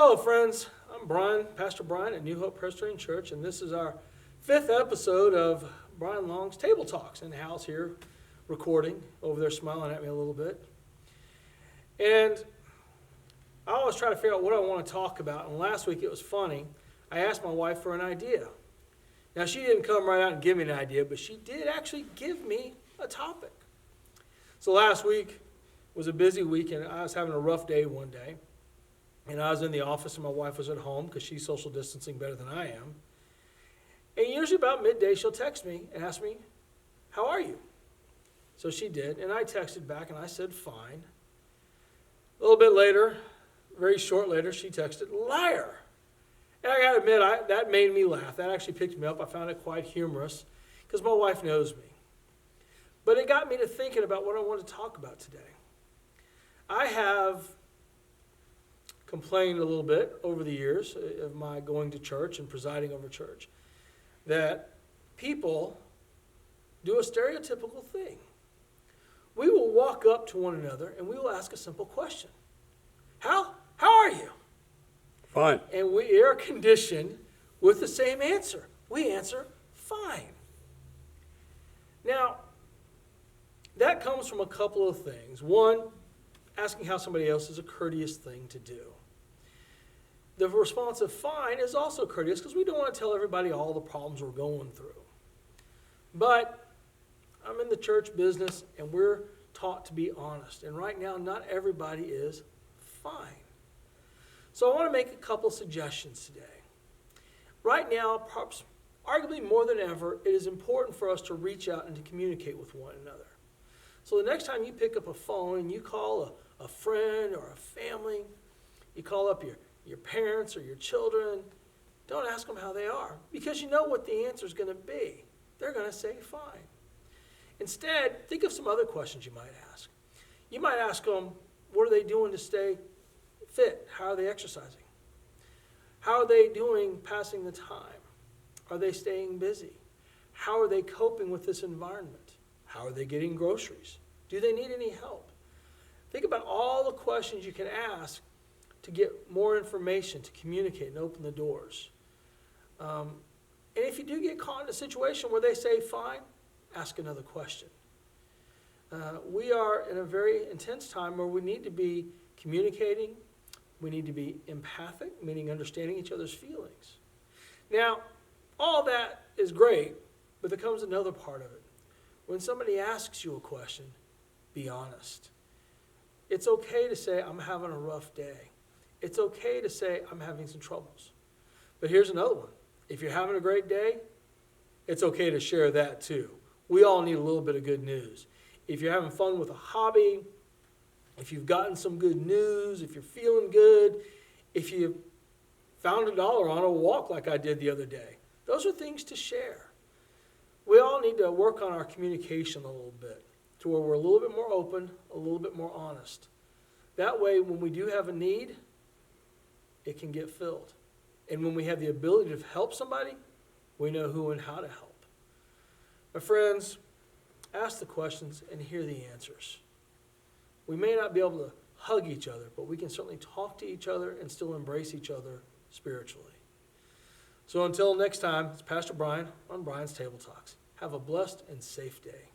Hello, friends. I'm Brian, Pastor Brian at New Hope Presbyterian Church, and this is our 5th episode of Brian Long's Table Talks in the house here, recording. Over there smiling at me a little bit. And I always try to figure out what I want to talk about, and last week it was funny. I asked my wife for an idea. Now, she didn't come right out and give me an idea, but she did actually give me a topic. So last week was a busy week, and I was having a rough day one day. And I was in the office, and my wife was at home because she's social distancing better than I am. And usually about midday, she'll text me and ask me, "How are you?" So she did, and I texted back, and I said, "Fine." A little bit later, very short later, she texted, "Liar." And I got to admit, that made me laugh. That actually picked me up. I found it quite humorous because my wife knows me. But it got me to thinking about what I want to talk about today. I have complained a little bit over the years of my going to church and presiding over church that people do a stereotypical thing. We will walk up to one another and we will ask a simple question. How are you? Fine. And we are conditioned with the same answer. We answer, fine. Now, that comes from a couple of things. One, asking how somebody else is a courteous thing to do. The response of fine is also courteous because we don't want to tell everybody all the problems we're going through. But I'm in the church business and we're taught to be honest. And right now, not everybody is fine. So I want to make a couple suggestions today. Right now, perhaps arguably more than ever, it is important for us to reach out and to communicate with one another. So the next time you pick up a phone and you call a friend or a family, you call up your parents or your children, don't ask them how they are because you know what the answer is going to be. They're going to say fine. Instead, think of some other questions you might ask. You might ask them, what are they doing to stay fit? How are they exercising? How are they doing passing the time? Are they staying busy? How are they coping with this environment? How are they getting groceries? Do they need any help? Think about all the questions you can ask to get more information, to communicate and open the doors. And if you do get caught in a situation where they say fine, ask another question. We are in a very intense time where we need to be communicating. We need to be empathic, meaning understanding each other's feelings. Now, all that is great, but there comes another part of it. When somebody asks you a question, be honest. It's okay to say, I'm having a rough day. It's okay to say, I'm having some troubles. But here's another one. If you're having a great day, it's okay to share that too. We all need a little bit of good news. If you're having fun with a hobby, if you've gotten some good news, if you're feeling good, if you found $1 on a walk like I did the other day, those are things to share. We all need to work on our communication a little bit to where we're a little bit more open, a little bit more honest. That way, when we do have a need, it can get filled. And when we have the ability to help somebody, we know who and how to help. My friends, ask the questions and hear the answers. We may not be able to hug each other, but we can certainly talk to each other and still embrace each other spiritually. So until next time, it's Pastor Brian on Brian's Table Talks. Have a blessed and safe day.